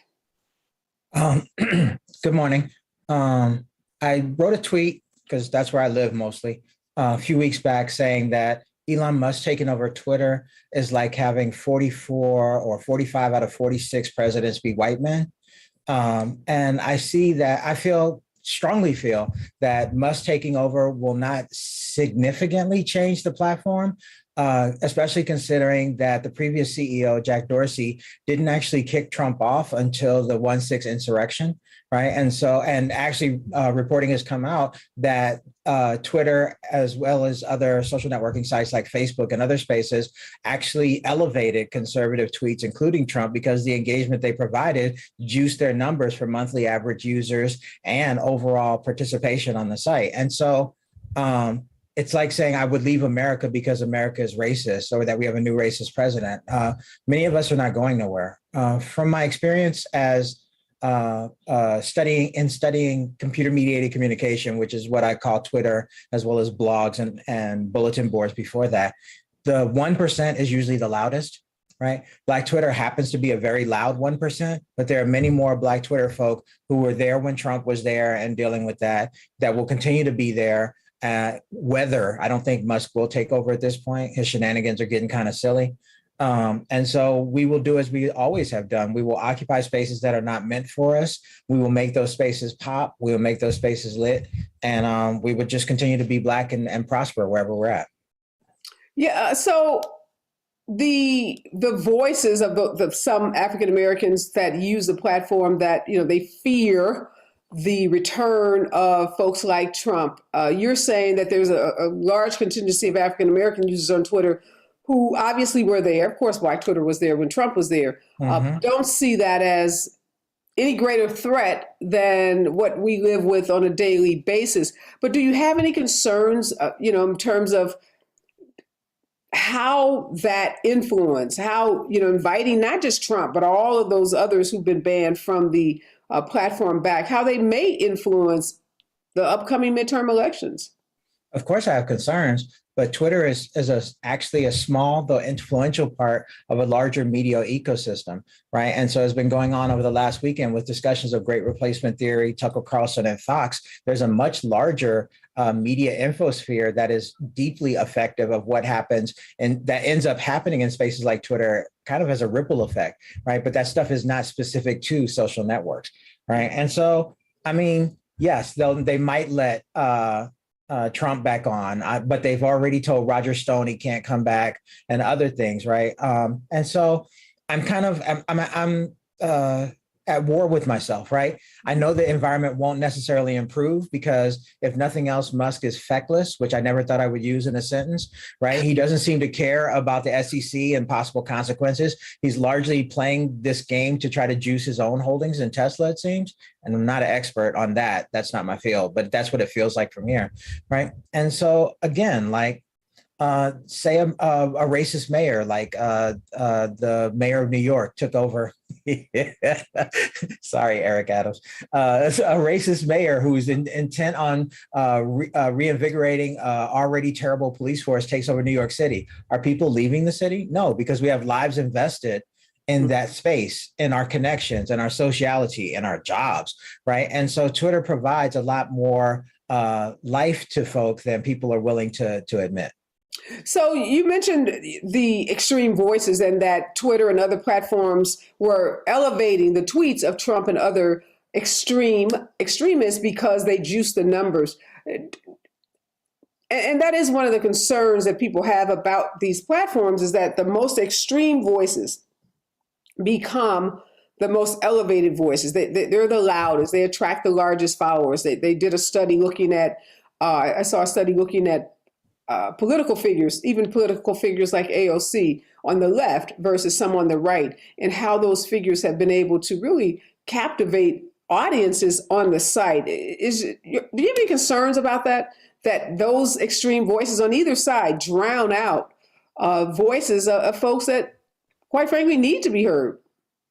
Speaker 5: Good morning. I wrote a tweet, because that's where I live mostly, a few weeks back, saying that Elon Musk taking over Twitter is like having 44 or 45 out of 46 presidents be white men. And I strongly feel that Musk taking over will not significantly change the platform, especially considering that the previous CEO, Jack Dorsey, didn't actually kick Trump off until the 1/6 insurrection, right? And actually reporting has come out that Twitter, as well as other social networking sites like Facebook and other spaces, actually elevated conservative tweets, including Trump, because the engagement they provided juiced their numbers for monthly average users and overall participation on the site. And so it's like saying I would leave America because America is racist, or that we have a new racist president. Many of us are not going nowhere. From my experience as studying computer-mediated communication, which is what I call Twitter, as well as blogs and bulletin boards before that, the 1% is usually the loudest, right? Black Twitter happens to be a very loud 1%, but there are many more Black Twitter folk who were there when Trump was there and dealing with that will continue to be there. Whether I don't think Musk will take over at this point. His shenanigans are getting kind of silly. And so we will do as we always have done. We will occupy spaces that are not meant for us. We will make those spaces pop. We will make those spaces lit. And we would just continue to be Black and prosper wherever we're at.
Speaker 1: Yeah. So the voices of the some African Americans that use the platform that, they fear the return of folks like Trump. You're saying that there's a large contingency of African American users on Twitter who obviously were there. Of course, Black Twitter was there when Trump was there. Don't see that as any greater threat than what we live with on a daily basis. But do you have any concerns, in terms of how that influence, how, inviting not just Trump, but all of those others who've been banned from the platform back, how they may influence the upcoming midterm elections?
Speaker 5: Of course, I have concerns, but Twitter is actually a small, though influential part of a larger media ecosystem, right? And so it's been going on over the last weekend with discussions of great replacement theory, Tucker Carlson, and Fox. There's a much larger media infosphere that is deeply effective of what happens, and that ends up happening in spaces like Twitter kind of as a ripple effect, right? But that stuff is not specific to social networks, right? And so, I mean, yes, they might let Trump back on, but they've already told Roger Stone he can't come back and other things, right? And so I'm at war with myself, right? I know the environment won't necessarily improve because if nothing else, Musk is feckless, which I never thought I would use in a sentence, right? He doesn't seem to care about the SEC and possible consequences. He's largely playing this game to try to juice his own holdings in Tesla, it seems. And I'm not an expert on that. That's not my field, but that's what it feels like from here, right? And so again, like, say a racist mayor, like the mayor of New York took over. Sorry, Eric Adams. A racist mayor who's intent on reinvigorating already terrible police force takes over New York City. Are people leaving the city? No, because we have lives invested in that space, in our connections, and our sociality, and our jobs, right? And so Twitter provides a lot more life to folk than people are willing to admit.
Speaker 1: So you mentioned the extreme voices and that Twitter and other platforms were elevating the tweets of Trump and other extremists because they juice the numbers. And that is one of the concerns that people have about these platforms, is that the most extreme voices become the most elevated voices. They're the loudest. They attract the largest followers. They did a study looking at, I saw a study looking at political figures, even political figures like AOC on the left versus some on the right, and how those figures have been able to really captivate audiences on the site. Do you have any concerns about that? That those extreme voices on either side drown out voices of folks that, quite frankly, need to be heard?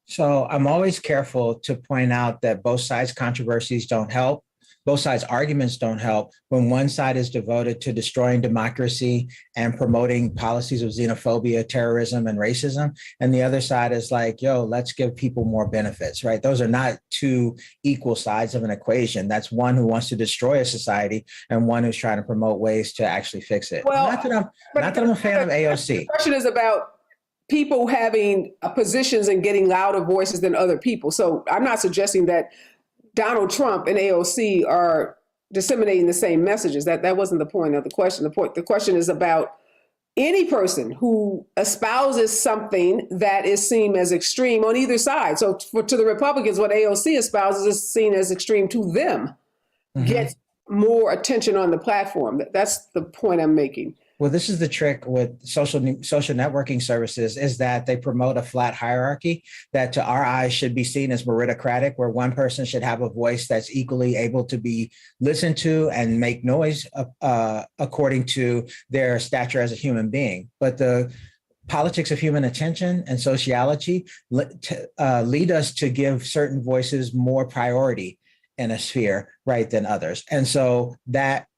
Speaker 5: So I'm always careful to point out that both sides' controversies don't help. Both sides' arguments don't help when one side is devoted to destroying democracy and promoting policies of xenophobia, terrorism, and racism. And the other side is like, yo, let's give people more benefits, right? Those are not two equal sides of an equation. That's one who wants to destroy a society and one who's trying to promote ways to actually fix it.
Speaker 1: Well,
Speaker 5: not that I'm a fan of AOC.
Speaker 1: The question is about people having positions and getting louder voices than other people. So I'm not suggesting that Donald Trump and AOC are disseminating the same messages. That wasn't the point of the question. The question is about any person who espouses something that is seen as extreme on either side. So to the Republicans, what AOC espouses is seen as extreme to them, gets more attention on the platform. That's the point I'm making.
Speaker 5: Well, this is the trick with social networking services, is that they promote a flat hierarchy that to our eyes should be seen as meritocratic, where one person should have a voice that's equally able to be listened to and make noise according to their stature as a human being. But the politics of human attention and sociology lead us to give certain voices more priority in a sphere, right, than others. And so that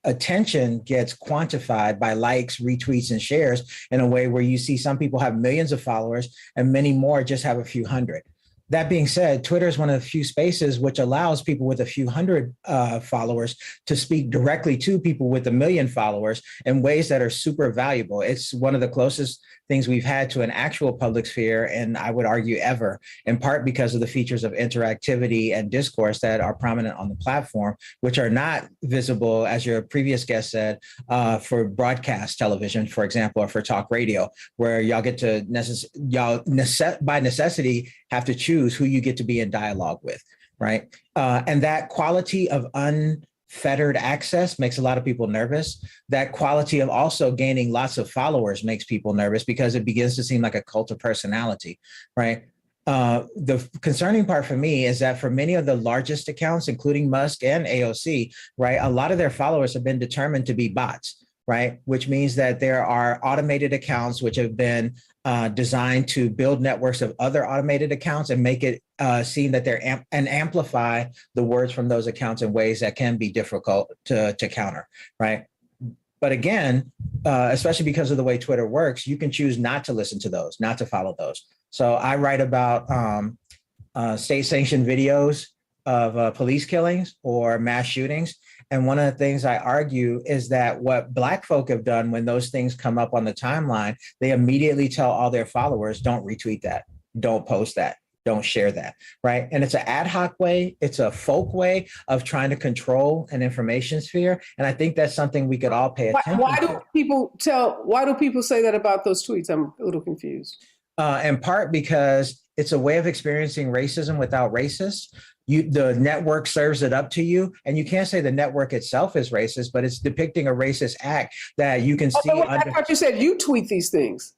Speaker 5: attention gets quantified by likes, retweets, and shares in a way where you see some people have millions of followers and many more just have a few hundred. That being said, Twitter is one of the few spaces which allows people with a few hundred followers to speak directly to people with 1 million followers in ways that are super valuable. It's one of the closest things we've had to an actual public sphere, and I would argue ever, in part because of the features of interactivity and discourse that are prominent on the platform, which are not visible, as your previous guest said, for broadcast television, for example, or for talk radio, where y'all get to by necessity have to choose who you get to be in dialogue with, right? And that quality of unfettered access makes a lot of people nervous. That quality of also gaining lots of followers makes people nervous because it begins to seem like a cult of personality, right? The concerning part for me is that for many of the largest accounts, including Musk and AOC, right, a lot of their followers have been determined to be bots, right? Which means that there are automated accounts which have been designed to build networks of other automated accounts and make it seem that they're and amplify the words from those accounts in ways that can be difficult to counter, right? But again, especially because of the way Twitter works, you can choose not to listen to those, not to follow those. So I write about state-sanctioned videos police killings or mass shootings. And one of the things I argue is that what Black folk have done when those things come up on the timeline, they immediately tell all their followers, don't retweet that, don't post that, don't share that, right? And it's an ad hoc way, it's a folk way of trying to control an information sphere. And I think that's something we could all pay attention to.
Speaker 1: Why do people say that about those tweets? I'm a little confused.
Speaker 5: In part because it's a way of experiencing racism without racists. The network serves it up to you, and you can't say the network itself is racist, but it's depicting a racist act that you can see.
Speaker 1: I thought you said you tweet these things.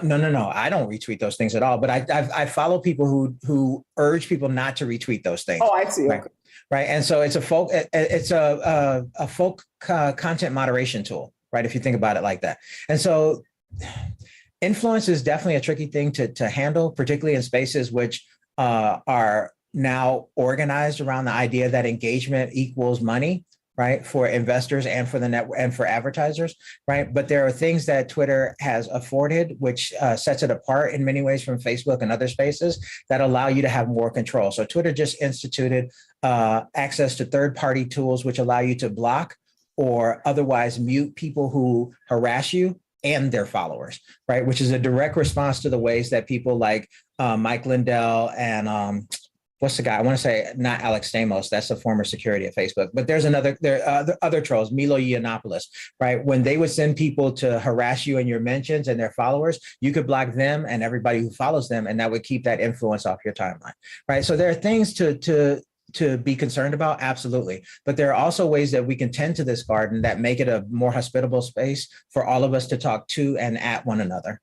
Speaker 5: No. I don't retweet those things at all. But I follow people who urge people not to retweet those things.
Speaker 1: Oh, I see.
Speaker 5: Right?
Speaker 1: Okay.
Speaker 5: Right. And so it's a folk content moderation tool, right? If you think about it like that. And so influence is definitely a tricky thing to handle, particularly in spaces which are now organized around the idea that engagement equals money, right, for investors and for the network and for advertisers, right? But there are things that Twitter has afforded, which sets it apart in many ways from Facebook and other spaces that allow you to have more control. So Twitter just instituted access to third-party tools, which allow you to block or otherwise mute people who harass you and their followers, right? Which is a direct response to the ways that people like Mike Lindell and what's the guy? I want to say not Alex Stamos. That's the former security at Facebook. But there are other trolls, Milo Yiannopoulos, right? When they would send people to harass you in your mentions and their followers, you could block them and everybody who follows them, and that would keep that influence off your timeline, right? So there are things to be concerned about, absolutely. But there are also ways that we can tend to this garden that make it a more hospitable space for all of us to talk to and at one another.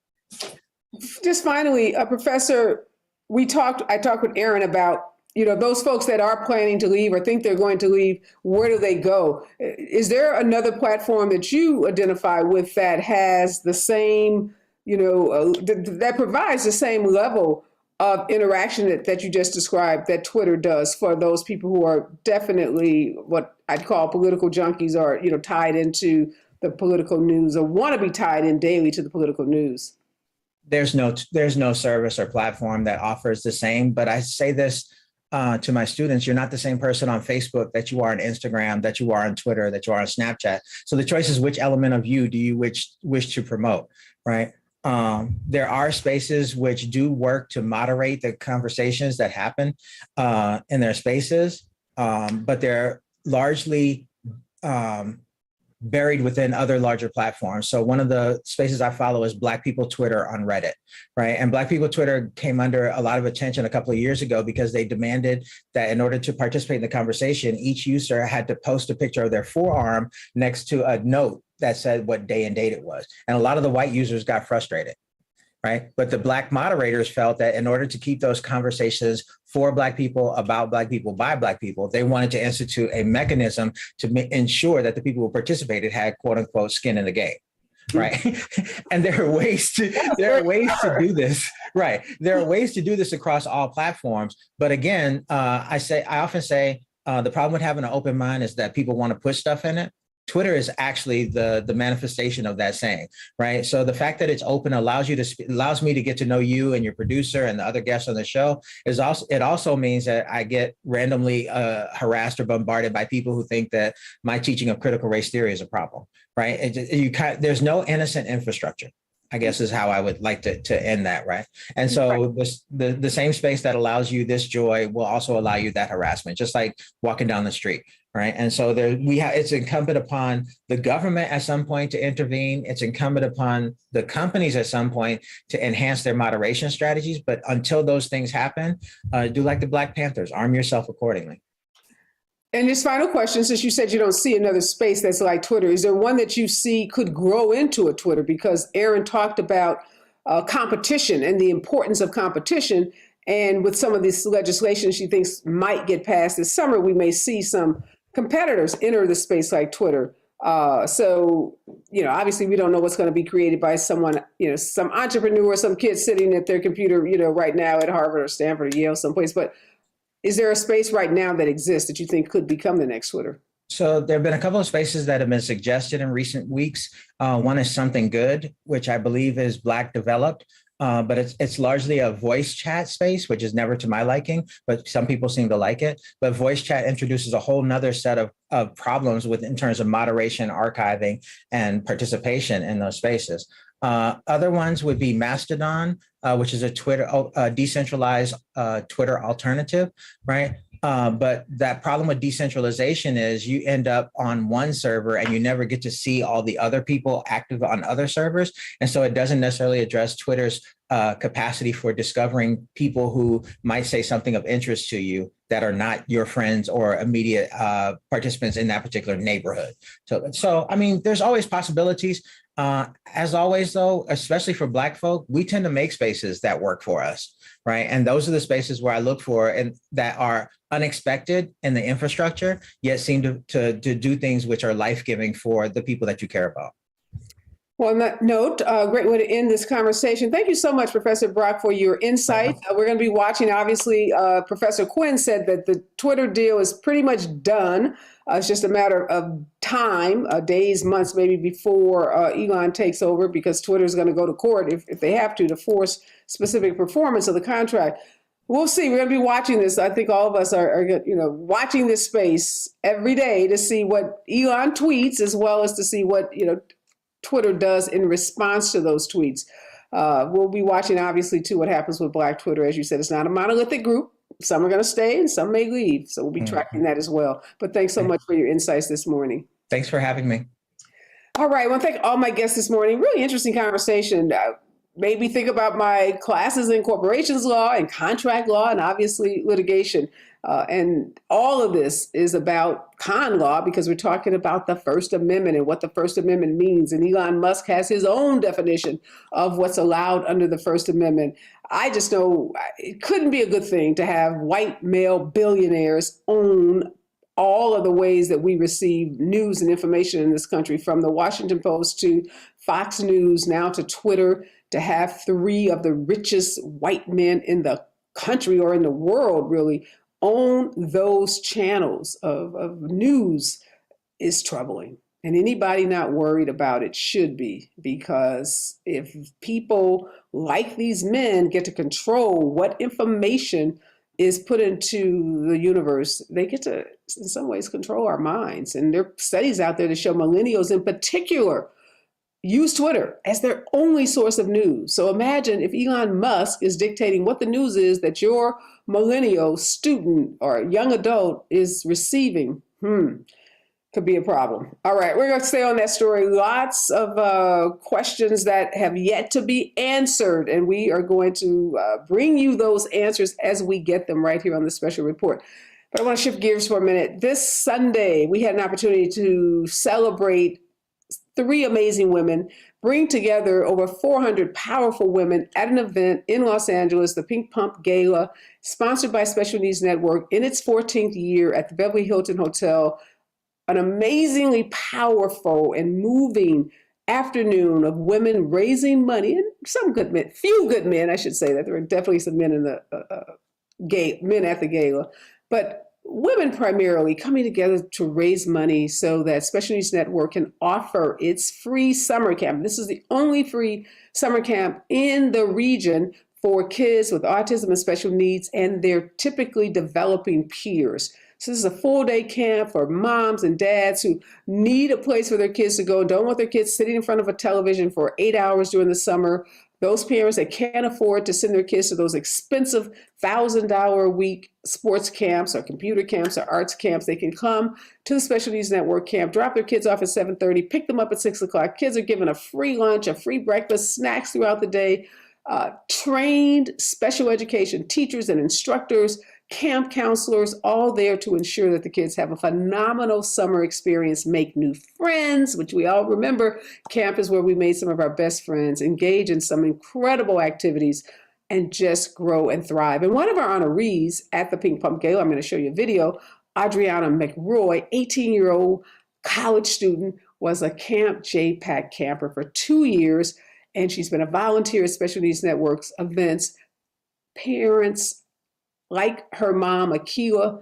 Speaker 1: Just finally, Professor, I talked with Aaron about, those folks that are planning to leave or think they're going to leave, where do they go? Is there another platform that you identify with that has the same, that provides the same level of interaction that you just described that Twitter does for those people who are definitely what I'd call political junkies or, tied into the political news or want to be tied in daily to the political news?
Speaker 5: There's no service or platform that offers the same, but I say this to my students: you're not the same person on Facebook that you are on Instagram, that you are on Twitter, that you are on Snapchat. So the choice is, which element of you do you wish to promote, right? There are spaces which do work to moderate the conversations that happen in their spaces, but they're largely buried within other larger platforms. So one of the spaces I follow is Black People Twitter on Reddit, right? And Black People Twitter came under a lot of attention a couple of years ago because they demanded that in order to participate in the conversation, each user had to post a picture of their forearm next to a note that said what day and date it was. And a lot of the white users got frustrated, right? But the Black moderators felt that in order to keep those conversations for Black people, about Black people, by Black people, they wanted to institute a mechanism to ensure that the people who participated had, quote unquote, skin in the game, right? And there are ways to do this, right? There are ways to do this across all platforms. But again, I often say the problem with having an open mind is that people want to put stuff in it. Twitter is actually the manifestation of that saying, right? So the fact that it's open allows me to get to know you and your producer and the other guests on the show. It also means that I get randomly harassed or bombarded by people who think that my teaching of critical race theory is a problem, right? There's no innocent infrastructure, I guess, is how I would like to end that, right? And so the same space that allows you this joy will also allow you that harassment, just like walking down the street, right? And so it's incumbent upon the government at some point to intervene. It's incumbent upon the companies at some point to enhance their moderation strategies. But until those things happen, do like the Black Panthers, arm yourself accordingly.
Speaker 1: And just final question, since you said you don't see another space that's like Twitter, is there one that you see could grow into a Twitter? Because Aaron talked about competition and the importance of competition. And with some of this legislation she thinks might get passed this summer, we may see some competitors enter the space like Twitter. So, obviously we don't know what's going to be created by someone, some entrepreneur, some kid sitting at their computer, right now at Harvard or Stanford or Yale someplace. But is there a space right now that exists that you think could become the next Twitter?
Speaker 5: So there have been a couple of spaces that have been suggested in recent weeks. One is Something Good, which I believe is Black developed. but it's largely a voice chat space, which is never to my liking, but some people seem to like it. But voice chat introduces a whole nother set of problems with in terms of moderation, archiving, and participation in those spaces. Other ones would be Mastodon, which is a decentralized Twitter alternative, right? But that problem with decentralization is you end up on one server and you never get to see all the other people active on other servers. And so it doesn't necessarily address Twitter's capacity for discovering people who might say something of interest to you that are not your friends or immediate participants in that particular neighborhood. So I mean, there's always possibilities. As always, though, especially for Black folk, we tend to make spaces that work for us, right? And those are the spaces where I look for and that are unexpected in the infrastructure, yet seem to do things which are life-giving for the people that you care about.
Speaker 1: Well, on that note, great way to end this conversation. Thank you so much, Professor Brock, for your insight. We're going to be watching, obviously, Professor Quinn said that the Twitter deal is pretty much done. It's just a matter of time, days, months, maybe before Elon takes over, because Twitter is going to go to court if they have to force specific performance of the contract. We'll see. We're going to be watching this. I think all of us are watching this space every day to see what Elon tweets, as well as to see what, Twitter does in response to those tweets. We'll be watching, obviously, too, what happens with Black Twitter. As you said, it's not a monolithic group. Some are going to stay and some may leave. So we'll be tracking that as well. But thanks so much for your insights this morning.
Speaker 5: Thanks for having me.
Speaker 1: All right. I want to thank all my guests this morning. Really interesting conversation. Made me think about my classes in corporations law and contract law and obviously litigation. And all of this is about con law because we're talking about the First Amendment and what the First Amendment means. And Elon Musk has his own definition of what's allowed under the First Amendment. I just know it couldn't be a good thing to have white male billionaires own all of the ways that we receive news and information in this country, from the Washington Post to Fox News, now to Twitter, to have three of the richest white men in the country or in the world really own those channels of news is troubling. And anybody not worried about it should be, because if people like these men get to control what information is put into the universe, they get to, in some ways, control our minds. And there are studies out there to show millennials in particular use Twitter as their only source of news. So imagine if Elon Musk is dictating what the news is that your millennial student or young adult is receiving. Could be a problem. All right, we're going to stay on that story. Lots of questions that have yet to be answered, and we are going to bring you those answers as we get them right here on the special report. But I want to shift gears for a minute. This Sunday, we had an opportunity to celebrate three amazing women, bring together over 400 powerful women at an event in Los Angeles, the Pink Pump Gala, sponsored by Special Needs Network in its 14th year at the Beverly Hilton Hotel. An amazingly powerful and moving afternoon of women raising money, and some good men, few good men, I should say that. There were definitely some men in the men at the gala, but women primarily coming together to raise money so that Special Needs Network can offer its free summer camp. This is the only free summer camp in the region for kids with autism and special needs and their typically developing peers. So this is a full-day camp for moms and dads who need a place for their kids to go, don't want their kids sitting in front of a television for 8 hours during the summer. Those parents that can't afford to send their kids to those expensive $1,000 a week sports camps or computer camps or arts camps, they can come to the Special Needs Network camp, drop their kids off at 7:30, pick them up at 6 o'clock. Kids are given a free lunch, a free breakfast, snacks throughout the day, trained special education teachers and instructors, camp counselors, all there to ensure that the kids have a phenomenal summer experience, make new friends, which we all remember. Camp is where we made some of our best friends, engage in some incredible activities, and just grow and thrive. And one of our honorees at the Pink Pump Gala, I'm going to show you a video, Adriana McRoy, 18-year-old college student, was a Camp JPAC camper for 2 years, and she's been a volunteer at Special Needs Network's events. Parents like her mom, Akilah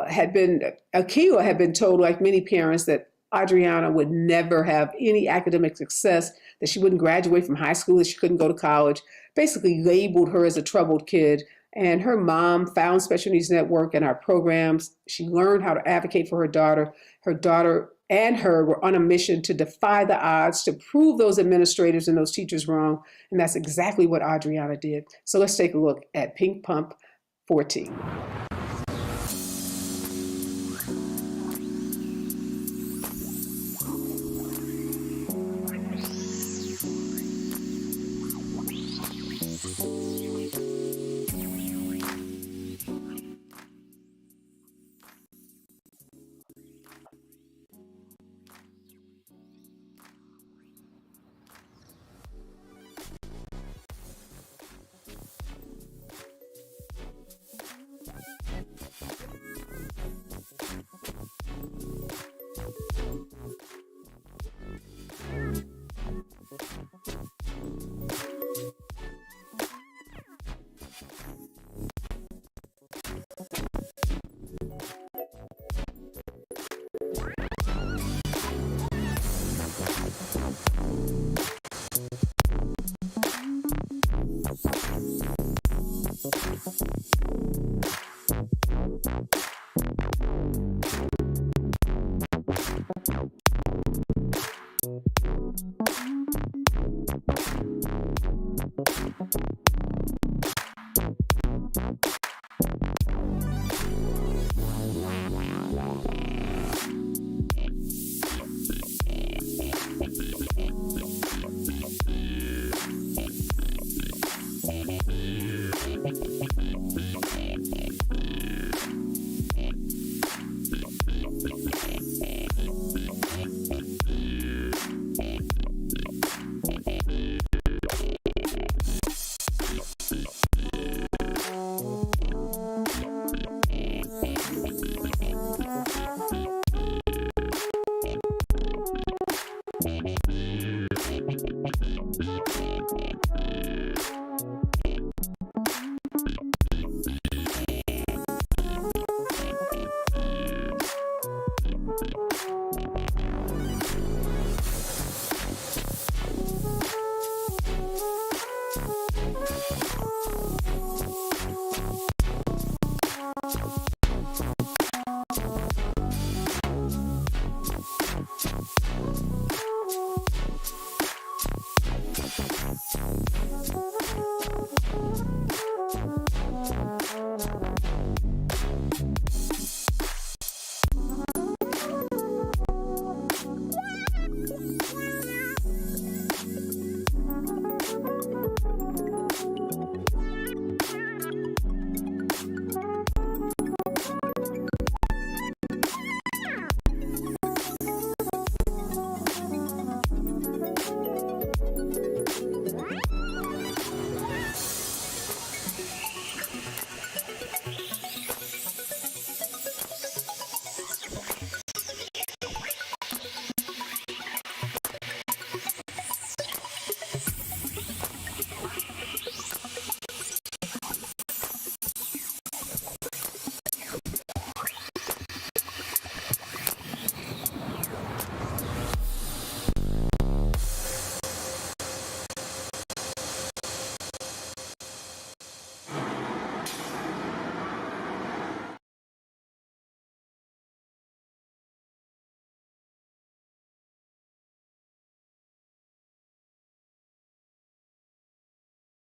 Speaker 1: had been told, like many parents, that Adriana would never have any academic success, that she wouldn't graduate from high school, that she couldn't go to college, basically labeled her as a troubled kid. And her mom found Special Needs Network and our programs. She learned how to advocate for her daughter. Her daughter and her were on a mission to defy the odds, to prove those administrators and those teachers wrong. And that's exactly what Adriana did. So let's take a look at Pink Pump 14.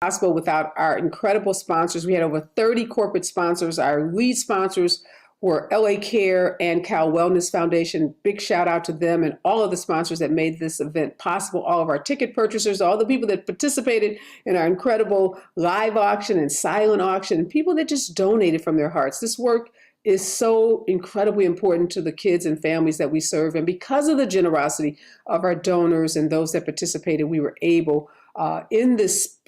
Speaker 1: Possible without our incredible sponsors. We had over 30 corporate sponsors. Our lead sponsors were LA Care and Cal Wellness Foundation. Big shout out to them and all of the sponsors that made this event possible, all of our ticket purchasers, all the people that participated in our incredible live auction and silent auction, and people that just donated from their hearts. This work is so incredibly important to the kids and families that we serve. And because of the generosity of our donors and those that participated, we were able in this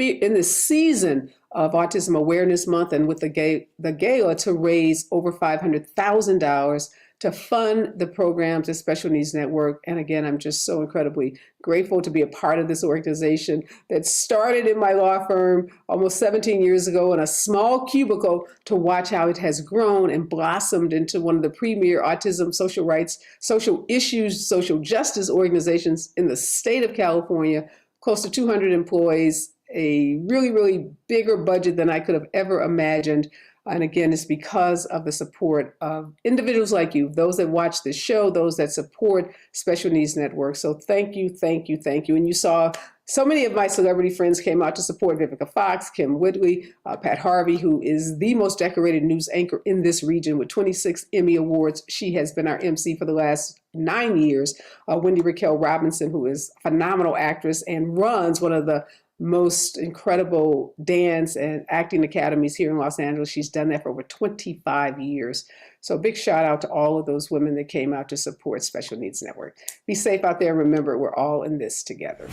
Speaker 1: season of Autism Awareness Month and with the gala to raise over $500,000 to fund the programs at Special Needs Network. And again, I'm just so incredibly grateful to be a part of this organization that started in my law firm almost 17 years ago in a small cubicle to watch how it has grown and blossomed into one of the premier autism, social rights, social issues, social justice organizations in the state of California, close to 200 employees, a really, really bigger budget than I could have ever imagined. And again, it's because of the support of individuals like you, those that watch this show, those that support Special Needs Network. So thank you, thank you, thank you. And you saw so many of my celebrity friends came out to support Vivica Fox, Kim Whitley, Pat Harvey, who is the most decorated news anchor in this region with 26 Emmy Awards. She has been our MC for the last 9 years. Wendy Raquel Robinson, who is a phenomenal actress and runs one of the most incredible dance and acting academies here in Los Angeles. She's done that for over 25 years. So big shout out to all of those women that came out to support Special Needs Network. Be safe out there. Remember, we're all in this together.